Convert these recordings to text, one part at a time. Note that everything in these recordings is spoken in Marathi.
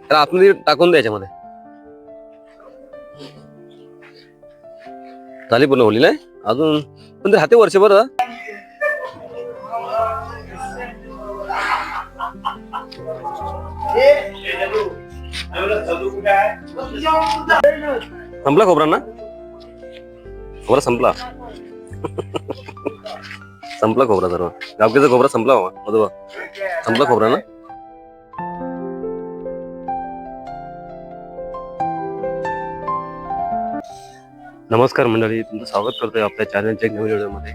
त्याला आतमध्ये टाकून द्यायच्या मध्ये झाली पूर्ण होली नाही अजून पण ते हाते वर्षभर संपला खोबरा ना खोबरा संपला संपला खोबरा सर्व गावकीचा खोबरा संपला मधुबा संपला खोबरा ना. नमस्कार मंडळी, तुमचं स्वागत करतोय आपल्या चॅनलच्या एक नवीन व्हिडिओमध्ये.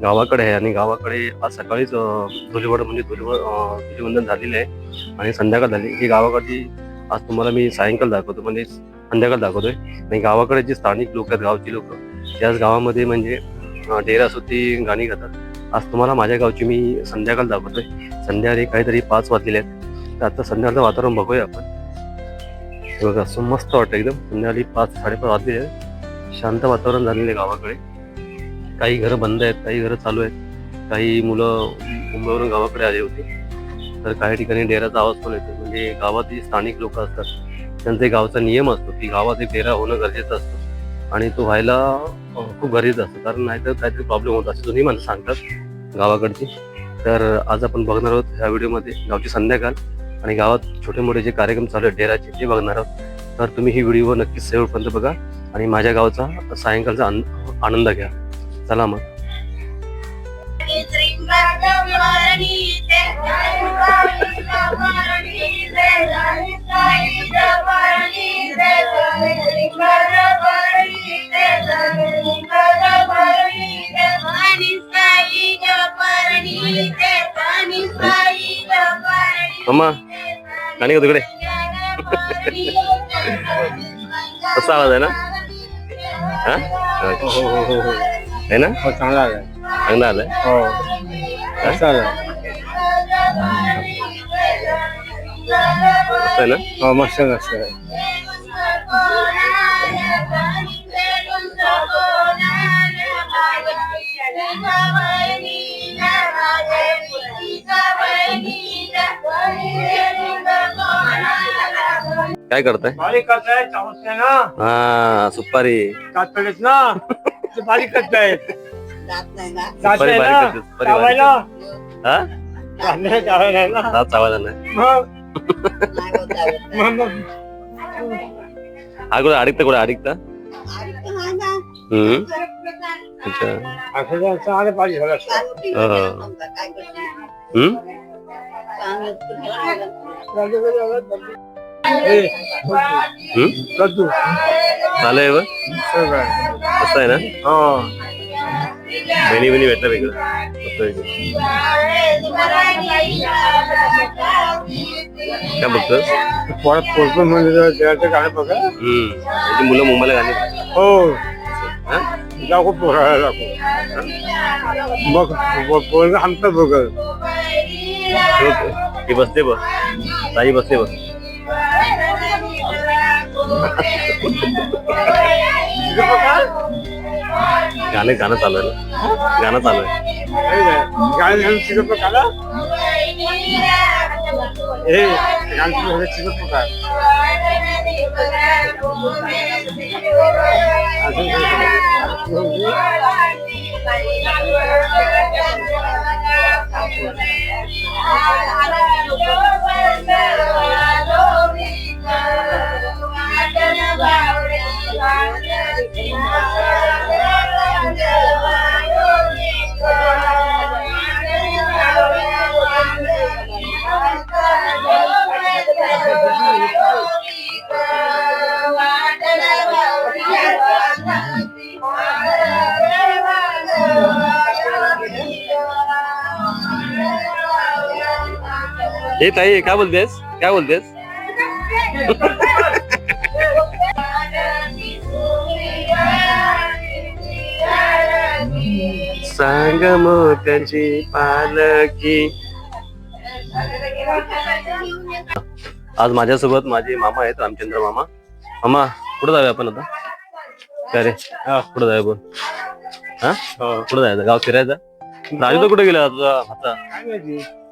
गावाकडे आहे आणि गावाकडे आज सकाळीच धुलीवड म्हणजे धुलीवंदन झालेलं आहे आणि संध्याकाळ झाली. ही गावाकडची आज तुम्हाला मी सायंकाळ दाखवतो म्हणजे संध्याकाळ दाखवतोय. आणि गावाकडे जे स्थानिक लोक आहेत, गावची लोक त्याच गावामध्ये म्हणजे डेरा सुद्धी गाणी गातात. आज तुम्हाला माझ्या गावची मी संध्याकाळ दाखवतोय. संध्याकाळी काहीतरी 5 वाजलेले आहेत. तर आता संध्याकाळचं वातावरण बघूया आपण. बघा असं मस्त वाटतं एकदम. संध्याकाळी 5-5:30 वाजलेले आहेत. शांत वातावरण झालेलं आहे गावाकडे. काही घरं बंद आहेत, काही घरं चालू आहेत. काही मुलं मुंबईवरून गावाकडे आले होते. तर काही ठिकाणी डेराचा आवाज पण येतो. म्हणजे गावात जे स्थानिक लोक असतात त्यांचा गावचा नियम असतो की गावात एक डेरा होणं गरजेचं असतं आणि तो व्हायला खूप गरजेचं असतं. कारण नाहीतर काहीतरी प्रॉब्लेम होत असतो, जुनी माणसं सांगतात गावाकडची. तर आज आपण बघणार आहोत ह्या व्हिडिओमध्ये गावची संध्याकाळ आणि गावात छोटे मोठे जे कार्यक्रम चालू आहेत डेराचे ते बघणार आहोत. तर तुम्ही ही व्हिडिओ नक्कीच शेवटपर्यंत बघा आणि माझ्या गावचा सायंकाळचा आनंद घ्या. चला मग. मम्मा गाणी का तिकडे कसा आवाज आहे ना? आहे ना? चांगला आलाय. चांगला आलाय. हो कसं आलाय? मस्त आहे ना? हो मस्त मस्त आहे. काय करताय? बारीक करताय चावत ना. हा सुपारी कातडीत ना ते बारीक करतायत. सुपारी बारीक करते. सुपारी बारीक करते. हा दात चावायला नाही. हा कुठे अडकता कुठे अडकता? अच्छा कद्दू चालू व कसं आहे ना? हो बहिणी भेटला वेगळं. काय बघतोस? पोळपूर म्हणजे गाणं बघा. त्याची मुलं मुंबईला गाणी. हो जाऊ पोरायला बघ पोरगा आमचं बघ. ती बसते बघ, ताई बसते बघ. गाणं चालू आहे ना? गाणं चालू आहे. गाणं चिकट आला हे गाणं चिकट हे ताई काय बोलतेस? काय बोलतेस? सांग मोत्याची पालखी. आज माझ्यासोबत माझे मामा आहेत, रामचंद्र मामा. मामा कुठं जाऊया आपण आता? काय रे कुठं जाऊया बोल? हा कुठं जायचं? गाव फिरायचं? राजू तर कुठे गेला तुझा हाता?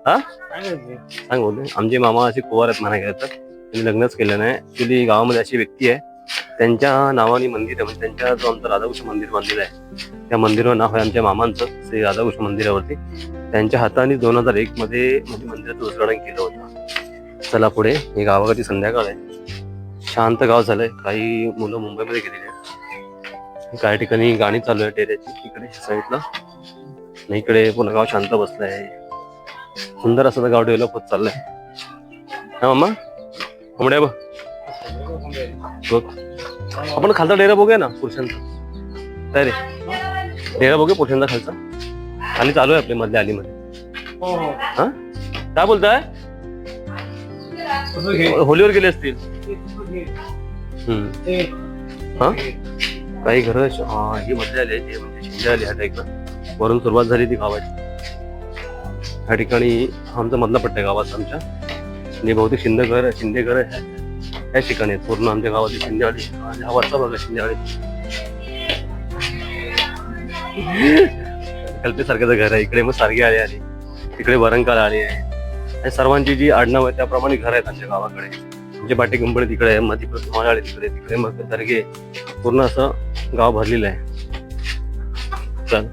हा सांग बोलते. आमचे मामा असे कुवार आहेत म्हणा गेलं तर त्यांनी लग्नच केलं नाही. ऍक्च्युली गावामध्ये अशी व्यक्ती आहे, त्यांच्या नावाने मंदिर आहे, म्हणजे त्यांच्या जो आमचं राधाकृष्ण मंदिर बांधलेलं आहे त्या मंदिरावर नाव आहे आमच्या मामांचं श्री राधाकृष्ण मंदिरावरती. त्यांच्या हाताने 2001 मध्ये म्हणजे मंदिराचं उद्घाटन केलं होतं. चला पुढे. हे गावाकडची संध्याकाळ आहे, शांत गाव झालंय. काही मुलं मुंबईमध्ये गेलेली आहेत, काही ठिकाणी गाणी चालू आहे टेऱ्याची इकडे साईडला, आणि इकडे पुन्हा गाव शांत बसलंय. सुंदर असं गाव डेव्हलप होत चाललंय. हा मामा कोंबड्या बघ. आपण खालचा डेरा बघूया ना पुरुषांचा. काय रे डेरा बघूया पुरुषांचा खालचा. खाली चालू आहे आपल्या मधल्या आलीमध्ये. हा काय बोलताय? होलीवर गेले असतील. हा काही घर ही मधले आले ते म्हणजे शिंदे आली ह्या टाईपला. वरून सुरुवात झाली ती गावाची. ह्या ठिकाणी आमचा मधला पट्टा आहे गावाचा आमच्या, म्हणजे बहुतेक शिंदे घर ह्या ठिकाणी आहेत पूर्ण आमच्या गावाची शिंदेवाडी. हा वरचा बघा शिंदेवाडी कल्पेसारख्याचं घर आहे. इकडे मग सारखी आली आली, तिकडे वरंकाळ आली आहे. आणि सर्वांची जी आडनाव आहे त्याप्रमाणे घर आहेत आमच्या गावाकडे. म्हणजे बाटी कंपनी तिकडे आहे, मग तिकडे माळाळी तिकडे, तिकडे मग दर्गे, पूर्ण असं गाव भरलेलं आहे. चल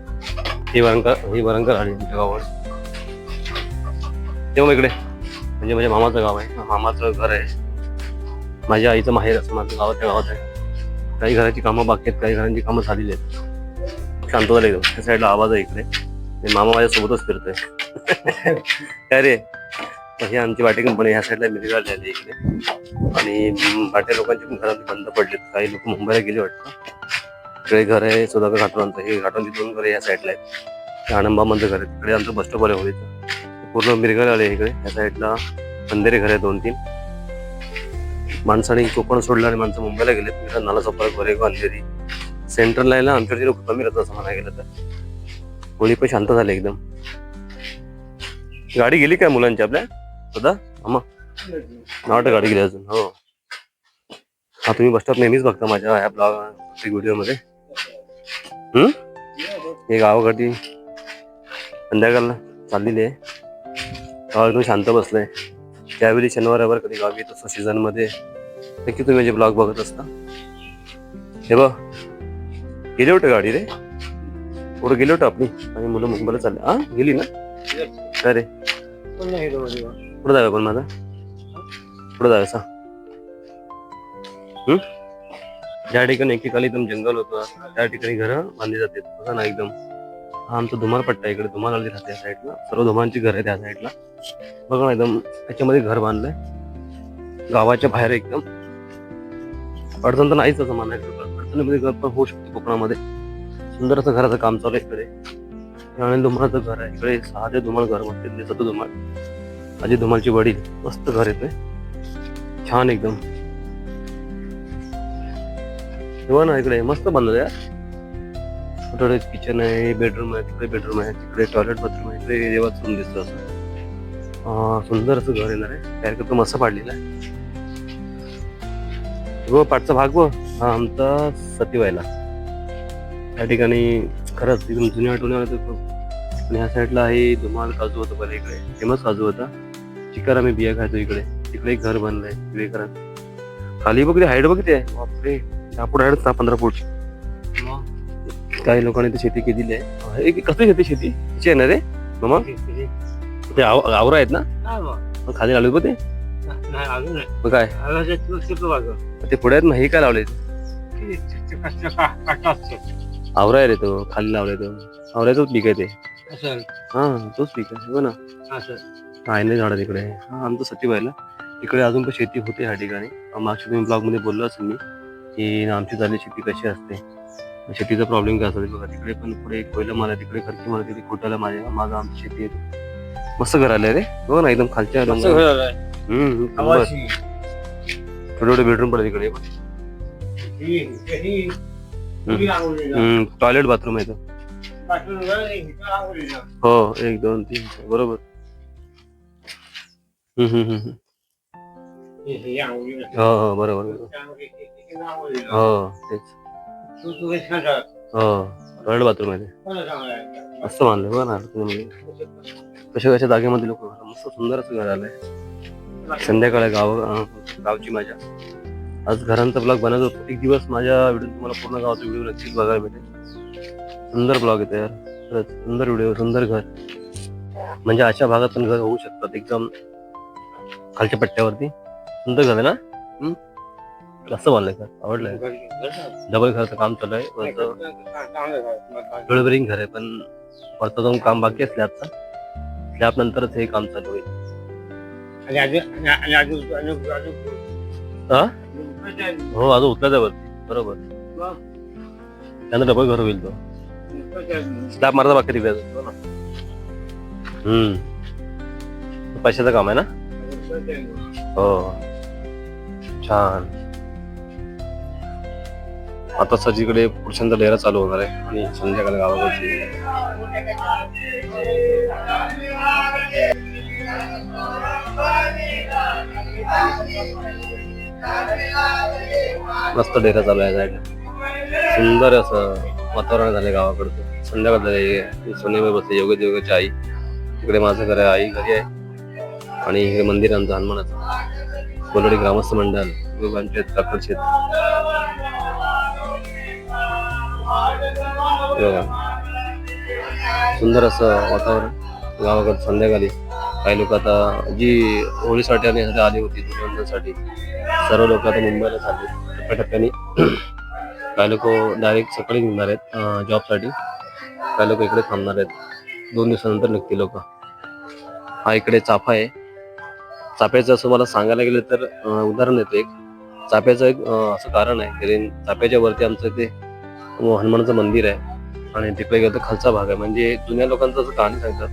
ही वरंकाळ आली आमच्या गावावर. तेव्हा इकडे म्हणजे माझ्या मामाचं गाव आहे, मामाचं घर आहे. माझ्या आईचं माहेर असं माझं गावाच्या गावात आहे. काही घराची कामं बाकी आहेत, काही घरांची कामं झालेली आहेत. शांत झालं एकदम. त्या साईडला आवाज आहे इकडे. मामा माझ्या सोबतच फिरतोय. काय रे ही आमची बाटी कंपनी ह्या साईडला मिरगाळ झाली इकडे. आणि बाटे लोकांची पण घरात बंद पडलेत. काही लोक मुंबईला गेले वाटतं. इकडे घर आहे सुधाकर घाटवांचं. हे घाटवांची 2 घरं या साईडला आहेत. आनंबाबांचं घर आहे तिकडे. आमचं बस स्टॉप आहे होळीचं. पूर्ण मिरगाळ आले इकडे. या साईडला अंधेरी घर आहे 2-3. माणसाने कोकण सोडलं आणि माणसं मुंबईला गेलेत. इकडे नालासोपारा, गोरेगाव, अंधेरी सेंट्रलला आहे ना. आमच्याकडे लोक कमी राहतात असं म्हणायला गेलं तर. होळी पण शांत झाली एकदम. गाडी गेली काय मुलांची आपल्या सदा अम्मा? नाट गाडी गेली अजून. हो हा तुम्ही बस स्टॉप नेहमीच बघता माझ्या ह्या ब्लॉग व्हिडिओ मध्ये. हे गावाकडची संध्याकाळला चाललेली आहे. गाव एकदम शांत बसलंय. त्यावेळी शनिवार रविवार कधी गावी येत असतो सीझन मध्ये, नक्की तुम्ही माझे ब्लॉग बघत असता. हे बघ गेले होते गाडी रे, पुढे गेले होते आपली आणि मुलं मुंबईला चालले. हा गेली ना. काय रे पुढे जाऊया पण माझा पुढे जाऊया सा. ज्या ठिकाणी एकेकाली एकदम जंगल होतं त्या ठिकाणी घरं बांधली जाते बघा ना एकदम. हा आमचा धुमारपट्टा इकडे. धुमार आली राहते या साईडला. सर्व धुमांची घर आहे त्या साईडला बघा ना. एकदम त्याच्यामध्ये घर बांधलंय गावाच्या बाहेर एकदम. अडचण तर नाहीच असं म्हणायचं. अडचणीमध्ये घर पण होऊ शकते कोकणामध्ये. सुंदर असं घराचं काम चालू आहे इकडे. आणि धुमाळचं घर आहे इकडे. 6 ते धुमाळ घर म्हणते. सतत धुमाळ आजी धुमाळची वडील. मस्त घर येते छान एकदम. तेव्हा ना इकडे मस्त बांधलं यार. छोटे किचन आहे, बेडरूम आहे, तिकडे बेडरूम आहे, तिकडे टॉयलेट बाथरूम आहे, इकडे देवाचं रूम दिसतं असं. सुंदर असं घर येणार आहे. तयार करतो मस्त पाडलेला आहे. व पाठचा भाग व हा आमचा सतीवायला. त्या ठिकाणी खरंच एकदम जुन्या आठवणी आल्या खूप. आणि ह्या साईडला आहे धुमाळ काजू होतं पहिले इकडे. फेमस काजू होता. चिकार आम्ही बिया खायचो इकडे. तिकडे एक घर बांधलंय विवेकानंद. खाली बघ ते हाईट बघते. बापरे पुढे हाईट 15 फूटची. काही लोकांनी ती शेती केलेली आहे. कसली शेती शेती आहे ना रे मामा? ते आवरा आहेत ना खाली लावले बघ ते. मग काय ते पुढे आहेत ना. हे काय लावले आवरा आहे रे तो. खाली लावलाय तो. आवरायचंच पीक आहे ते. हा तोच पीक आहे बघ ना. काय नाही झाड तिकडे. हा आमचं सतीवायला. इकडे अजून पण शेती होते ह्या ठिकाणी. मागच्या तुम्ही ब्लॉग मध्ये बोललो असेल मी की आमची झाली शेती कशी असते. शेतीचा प्रॉब्लेम काय असतो बघा. तिकडे पण पुढे कोयला माला, तिकडे खर्ची माला, तिथे खोटाला माझं आमची शेती आहे. मस्त घर आलंय रे बघ ना एकदम खालच्या. छोटे छोटे बेडरूम पडले तिकडे. टॉयलेट बाथरूम आहे. हो 1 2 3 बरोबर. हो बरोबर. हो तेच. हो टॉयलेट बाथरूम आहे ते. मस्त बांधलंय बघ ना. कशा कशा जागेमध्ये लोक मस्त सुंदर असं घर आलंय. संध्याकाळी गावची मजा. आज घरांचा ब्लॉग बनवत होतो. एक दिवस माझ्या व्हिडिओ तुम्हाला पूर्ण गावाचा व्हिडिओ नक्कीच बघायला भेटेल. सुंदर ब्लॉग येतो यार, खरंच सुंदर व्हिडिओ, सुंदर घर. म्हणजे अशा भागात पण घर होऊ शकतात, एकदम खालच्या पट्ट्यावरती. सुंदर घर आहे ना. कसं बांधलंय घर, आवडलंय. डबल घरचं काम चालू आहे. डोळबरिंग घर आहे, पण वरचं जाऊन काम बाकी आहे स्लॅबचा. स्लॅब नंतरच हे काम चालू होईल. हा हो, अजून उतलाच आहे वरती, बरोबर. त्यानंतर डबल घर होईल तो. स्लॅब मारता बाकी तिकडे ना. पैशाचं काम आहे ना. हो, छान. आता सजीकडे पुरुषांचा डेरा चालू होणार आहे आणि संध्याकाळी गावाकडची मस्त डेरा चालू आहे साईडला. सुंदर असं वातावरण झालंय गावाकडचं. संध्याकाळ झाले, सोनेबाई बसले, योगाची आई. इकडे माझं घर आहे, आई घरी आहे. आणि हे मंदिर आमचं हनुमानाचं. कोलवाडी ग्रामस्थ मंडळ, पंचायत, काकड शेत. सुंदर असं वातावरण गावाकडं संध्याकाळी. काही लोक आता जी होळीसाठी आणि आली होती ध्वजवंदनसाठी, सर्व लोक आता मुंबईला चालले टप्प्याटप्प्याने. काही लोक डायरेक्ट सकाळी निघणार आहेत जॉबसाठी. काही लोक इकडे थांबणार आहेत 2 दिवसानंतर निघतील लोक. हा इकडे चाफा आहे. चाफ्याचं असं मला सांगायला गेलं तर उदाहरण देतो एक. चाफ्याचं एक असं कारण आहे, कारण चाफ्याच्या वरती आमचं इथे हनुमानाचं मंदिर आहे आणि तिकडे गेलं तर खालचा भाग आहे. म्हणजे जुन्या लोकांचं असं कहाणी सांगतात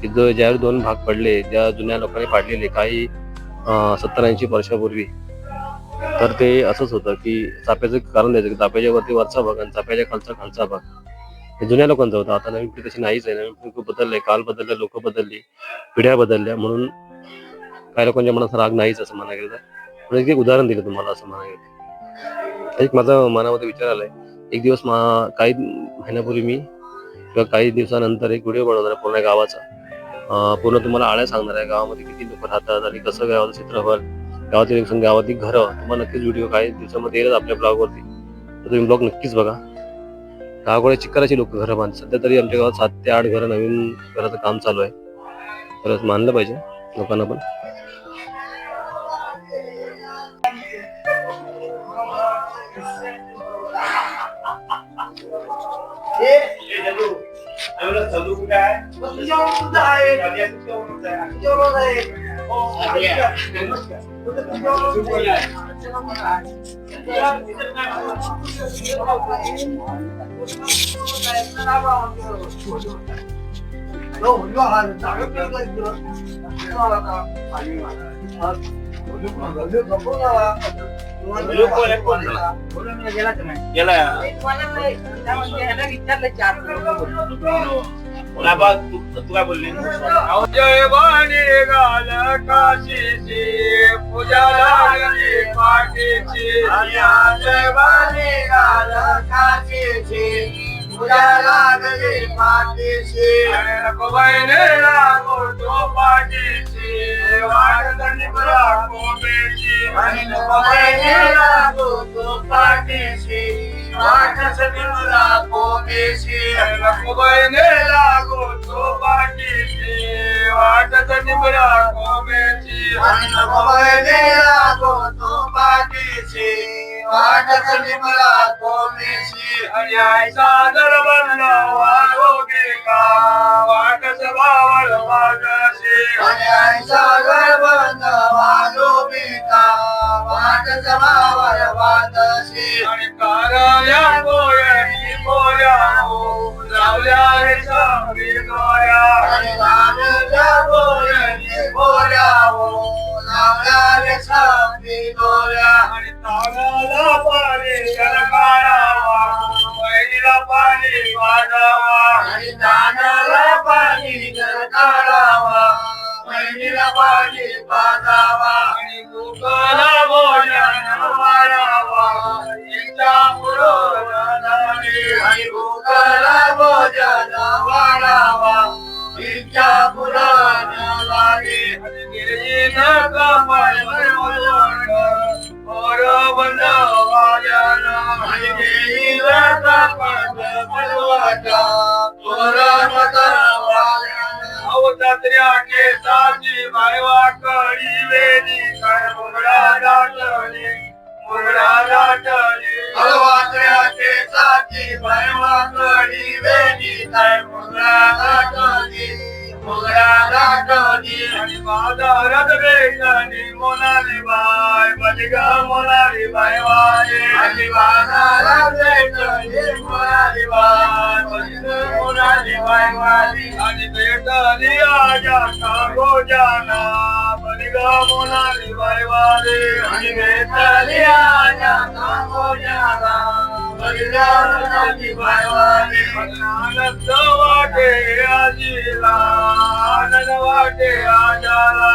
की ज्यावेळी 2 भाग पडले, ज्या जुन्या लोकांनी पाडलेले काही 70-80 वर्षापूर्वी, तर ते असंच होतं की चाफ्याचं कारण द्यायचं की चाफ्याच्या वरती वरचा भाग आणि चाफ्याच्या खालचा भाग हे जुन्या लोकांचं होतं. आता नवीन पिढी तशी नाहीच आहे. नवीन पिढी खूप बदललंय, काल बदलले, लोक बदलली, पिढ्या बदलल्या. म्हणून काही लोकांच्या मनात राग नाहीच असं म्हणायला गेलं. म्हणून एक उदाहरण दिलं तुम्हाला असं म्हणायला गेलं. एक माझा मनामध्ये विचार आलाय. एक दिवस काही महिन्यापूर्वी मी किंवा काही दिवसानंतर एक व्हिडिओ बनवणार आहे पूर्ण गावाचा. पूर्ण तुम्हाला आळ्या सांगणार आहे, गावामध्ये किती लोक राहतात आणि कसं गावाचं क्षेत्रफळ, गावातील गावातील घरं. तुम्हाला नक्कीच व्हिडिओ काही दिवसामध्ये येईल आपल्या ब्लॉगवरती, तर तुम्ही ब्लॉग नक्कीच बघा. गावाकडे चिक्काराची लोक घरं बांधतात. सध्या तरी आमच्या गावात 7 ते 8 घरं नवीन घराचं काम चालू आहे. खरंच मानलं पाहिजे लोकांना पण. जय वाणी गाल काशीची पूजा लागली पाठीची. जय वाणी गाल काशीची पूजा लागली पाठीची. नको बहिणीला गोठो पाठीची वाट निबरा कोंबेची. नको बहिणीला गोठो पाठीची वाट निबरा कोंबेची. नको बहिणीला गोठो पाठीची वाट निबरा कोंबेची. नको बहिणीला गोठो पाठीची वाट निबरा कोंबेची. आणि सादर बंद वागोगे का वाटच बावळ वागशी. आणि सादर बंद वागोगे का वाटच बावळ वागशी. आणि कारल्या गोळ्यानी गोळ्या लावल्या रे सावली गोळ्या. आणि कारल्या गोळ्यानी गोळ्या लावल्या रे सावली गोळ्या. आणि तागाला पाणी काढावा बहिणीला पाणी वाढावा. आणि तागाला पाणी काढावा बहिणीला पाणी वाढावा. आणि भूकाला भोजन वाढावा इच्छा पुरवण झाली. आणि भूकाला भोजन वाढावा इच्छा पुरवण झाली. येईन कपाळ मलवट मोर बंद वाजना येईन कपाळ मलवट मोर बंद वाजना अवतात्र्या केसाची बायवा कळी वेली काय मुंगळा दाटली मुंगळा दाटली अवतात्र्या केसाची बायवा कळी वेली काय मुंगळा दाटली मुंगळा दाटली आणि बाजारात बेचणी मोनाली बाय बलिगा मोनाली बाय वाले आणि बाजारात बेचणी मोनाली बाय बलिगा मोनाली बाय वाली आणि बेचणी आजा कागो जाना बलिगा मोनाली बाय वाले आणि बेचणी आजा कागो जाना बलिगा मोनाली बाय वाले आनंद वाटे आजीला आनंद वाटे आजाला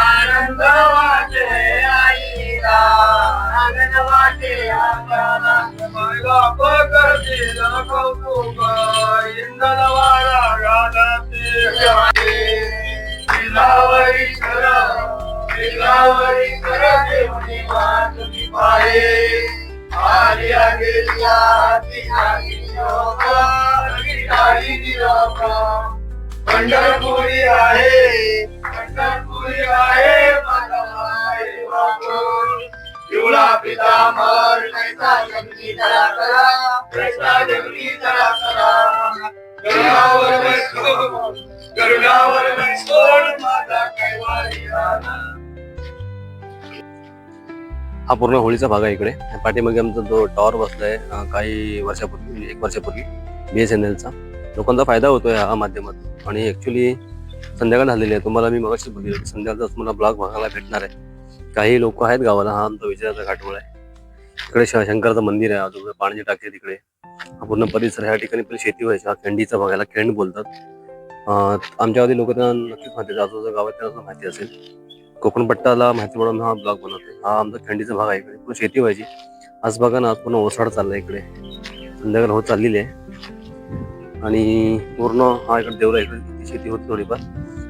आनंद वाटे आईला आनंद वाटे आजाला बायला पकडतील कौतुक इंधन वारा गाजते दिलावरी कर देवनी वाजवी पाये आलिया गेलिया तिला गिरी लोक पंढरपुरी आहे माझा माय बापूर पिवळा पितांबर कैसा जगली तळा करा कैसा जगली तळा करा करुणावर मी सोड माझा कैवारी राणा. हा पूर्ण होळीचा भाग आहे इकडे. पाठीमागे आमचा जो टॉवर बसलाय काही वर्षापूर्वी 1 वर्षापूर्वी BSNLचा लोकांचा फायदा होतोय या माध्यमातून. आणि ऍक्च्युली संध्याकाळ झालेली आहे. तुम्हाला मी मगाशी बोलली होती संध्याकाळचा तुम्हाला ब्लॉग बघायला भेटणार आहे. काही लोक आहेत गावाला. हा आमचा विजयाचा घाटवळ आहे. इकडे शंकराचं मंदिर आहे. आजूबाजूला पाण्याची टाकी आहे तिकडे. हा पूर्ण परिसर. ह्या ठिकाणी पहिले शेती व्हायची. हा खंडीचा भाग याला खेंड बोलतात. आमच्या आधी लोक त्यांना नक्कीच माहिती आजूबाजूच्या गावात त्यांना माहिती असेल. कोकण पट्टाला माहिती म्हणून हा ब्लॉग बनवते. हा आमचा खंडीचा भाग आहे. इकडे पूर्ण शेती व्हायची. आज बघा ना, आज पूर्ण ओसाड चाललाय इकडे. संध्याकाळ होत चाललेली आहे. आणि पूर्ण हा इकडे देवरा इकडे शेती होती थोडीफार.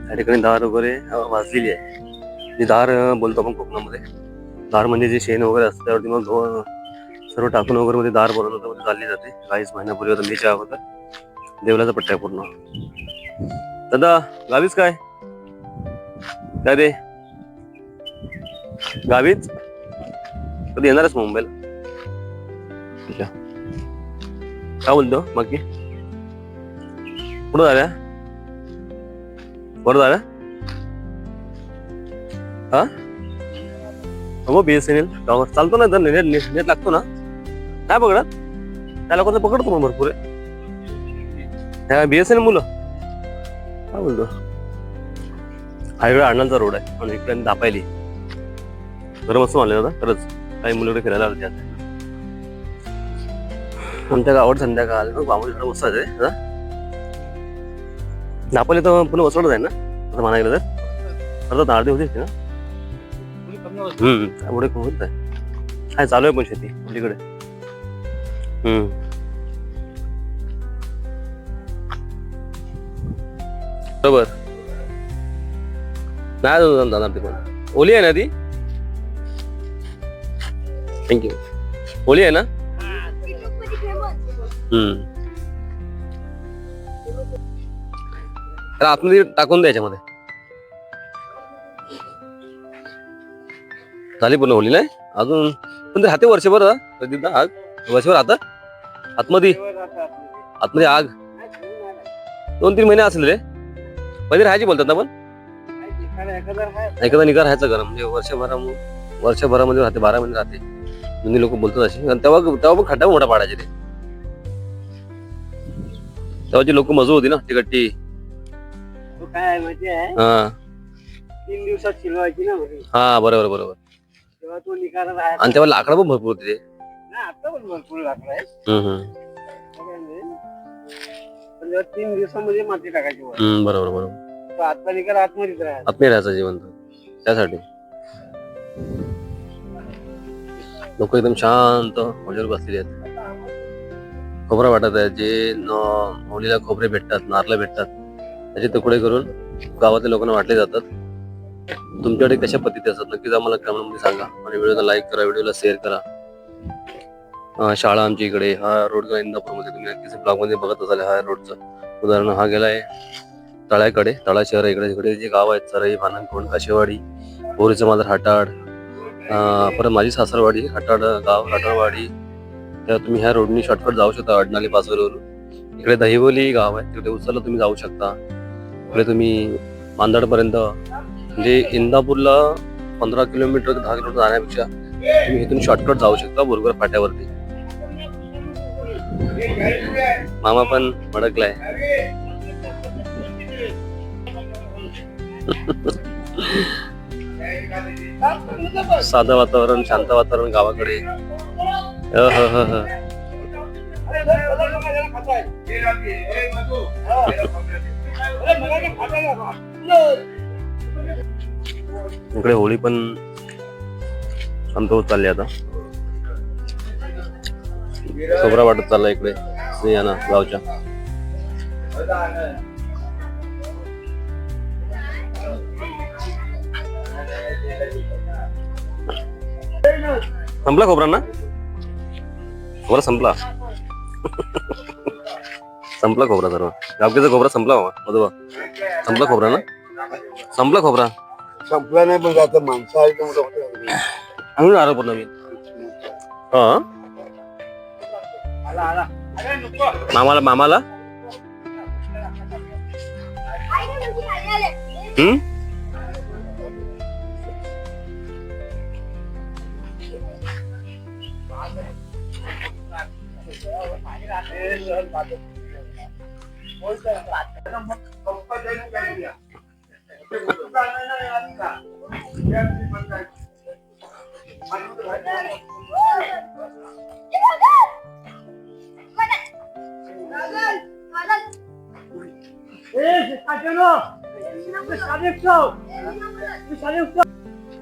त्या ठिकाणी दार वगैरे वाजलेली आहे. जी दार बोलतो आपण कोकणामध्ये. दार म्हणजे जे शेण वगैरे असतं त्यावरती मग सर्व टाकून वगैरे मध्ये दार बनवलं होतं चालली जाते. काहीच महिन्यापूर्वी होतं मेच्या अगोदर. देवलाचा पट्टा आहे पूर्ण. दादा गावीच काय काय रे गावीच कधी येणारच मुंबईला? ठीक आहे. काय बोलतो बाकी? कुठं झाल्या? बरं झाल्या? हा हो BSNL टॉवर चालतो ना. तर नेट लागतो ना. काय पकडत त्या लोकांचं पकडतो मग भरपूर आहे. ह्या BSNL मुलं काय बोलतो. हा इकडे आणालचा रोड आहे आणि इकडे दापायली घर मस्त मानले होता खरंच. काही मुलं इकडे फिरायला आले. आमच्या गावात संध्याकाळ बांबू झाड मस्त आहे. दापायला तर पुन्हा वसवडच आहे ना असं म्हणायला गेलं तर. अर्धा अर्धी होतीच ना. पुढे होत आहे. काय चालू आहे पण शेती अलीकडे. बरोबर नाही जाणार ती पण. ओली आहे ना ती. थँक्यू. ओली आहे ना. आतमध्ये टाकून द्यायच्या मध्ये. झाली पूर्ण होली नाही अजून पण ते हाते वर्षभर आग वर्षभर आता आतमध्ये आग 2-3 महिने असेल रे. पहिले राहायची बोलतात ना. पण एखादा निकार राहायचं गरम म्हणजे वर्षभरामध्ये राहते. 12 महिने राहते. दोन्ही लोक बोलतात अशी. तेव्हा पण खड्डा मोठा पाडायचे रे. तेव्हाची लोक मजू होती ना तिकडची. काय माहिती आहे. हा 3 दिवसात शिलवायची ना. हा बरोबर तेव्हा तो निकाल राहायचा. आणि तेव्हा लाकडं पण भरपूर होती ते. आता पण भरपूर लाकडं आहे. पण जेव्हा 3 दिवसामध्ये माती टाकायची वर. बरोबर तो आतला निकाल आतमध्येच राहायचा. आत नाही राहायचं जिवंत. त्यासाठी लोक एकदम शांत होळीवर बसलेले आहेत. खोबरा वाटत आहे. जे होळीला खोबरे भेटतात, नारळ भेटतात त्याचे तुकडे करून गावातल्या लोकांना वाटले जातात. तुमच्याकडे कशा पद्धती असतात नक्कीच आम्हाला कमेंटमध्ये सांगा आणि व्हिडिओला लाईक करा, व्हिडिओला शेअर करा. शाळा आमच्या इकडे हा रोड गेला इंदापूरमध्ये, तुम्ही नक्कीच ब्लॉगमध्ये बघत असाल. हा रोडचं उदाहरण हा गेलाय तळ्याकडे, तळा शहर इकडे जे गाव आहेत सरई, भानंगकोंड, काशेवाडी, बोरीचं माजर, हाटाड, परत माझी सासरवाडी, हाटाड गाव, हाटाडवाडी. त्या तुम्ही ह्या रोडनी शॉर्टकट जाऊ शकता अडनाली पाचवरीवरून. इकडे दहिवली गाव आहे, तिकडे उचलला तुम्ही जाऊ शकता. इकडे तुम्ही मांदडपर्यंत म्हणजे इंदापूरला 15 किलोमीटर 10 किलोमीटर जाण्यापेक्षा तुम्ही इथून शॉर्टकट जाऊ शकता बोरगर फाट्यावरती. मामा पण भडकलाय. साधं वातावरण, शांत वातावरण गावाकडे. इकडे होळी पण शांत होत चालली आता. सोबरा वाटत चालला इकडे स्त्रियांना गावच्या. संपला खोबरा ना? खोबरा संपला. संपला खोबरा सर्व गावकीचा खोबरा संपला मधुबा. संपला खोबरा ना? संपला खोबरा. संपला नाही पण आता माणसं आणून आलो पूर्ण मी. हा मामाला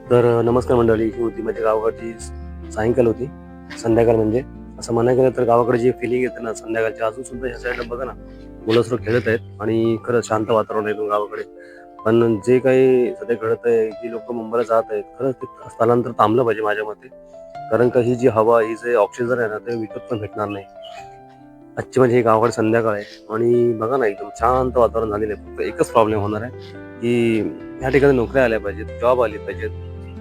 तर नमस्कार मंडळी. ही होती माझ्या गावाकडची सायंकाळ होती. संध्याकाळ म्हणजे असं म्हणायला गेलं तर गावाकडे जी फिलिंग येते ना संध्याकाळची, अजून सुद्धा ह्या साईडला बघा ना मुलं सर्व खेळत आहेत आणि खरंच शांत वातावरण आहे गावाकडे. पण जे काही सध्या घडत आहे, जी लोक मुंबईला जात आहेत, खरंच ते स्थलांतर थांबलं पाहिजे माझ्या मते. कारण का ही जी हवा, ही जे ऑक्सिजन आहे ना ते विकत पण भेटणार नाही. आजची म्हणजे ही गावाकडे संध्याकाळ आहे आणि बघा ना एकदम शांत वातावरण झालेलं आहे. फक्त एकच प्रॉब्लेम होणार आहे की ह्या ठिकाणी नोकऱ्या आल्या पाहिजेत, जॉब आले पाहिजेत,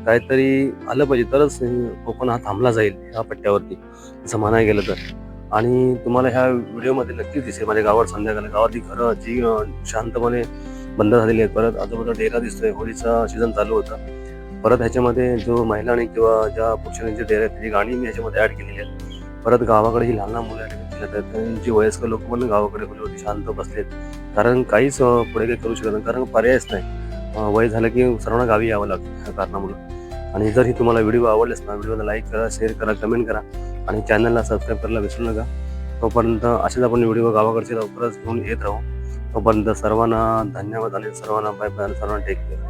काहीतरी आलं पाहिजे तरच कोकण हा थांबला जाईल ह्या पट्ट्यावरती असं म्हणायला गेलं तर. आणि तुम्हाला ह्या व्हिडिओमध्ये नक्कीच दिसेल माझ्या गावात संध्याकाळी गावातली घरं जी शांतपणे बंद झालेली आहेत. परत आजूबाजूला डेरा दिसतोय, होळीचा सीझन चालू होता. परत ह्याच्यामध्ये जो महिलांनी किंवा ज्या पुरुषांनी जे डेरा आहेत त्याची गाणी मी ह्याच्यामध्ये ऍड केलेली आहेत. परत गावाकडे ही लहान मुलं जी वयस्कर लोक पण गावाकडे होती शांत बसलेत. कारण काहीच पुढे काही करू शकत नाही, कारण पर्यायच नाही. वय झालं की सर्वांना गावी यावं लागतं ह्या कारणामुळे. आणि जर ही तुम्हाला व्हिडिओ आवडलेस ना, व्हिडिओला लाईक करा, शेअर करा, कमेंट करा आणि चॅनलला सबस्क्राईब करायला विसरू नका. तोपर्यंत असेच आपण व्हिडिओ गावाकडचे लवकरच घेऊन येत राहू. तोपर्यंत सर्वांना धन्यवाद आणि सर्वांना बाय बाय, सर्वांना टेक केअर.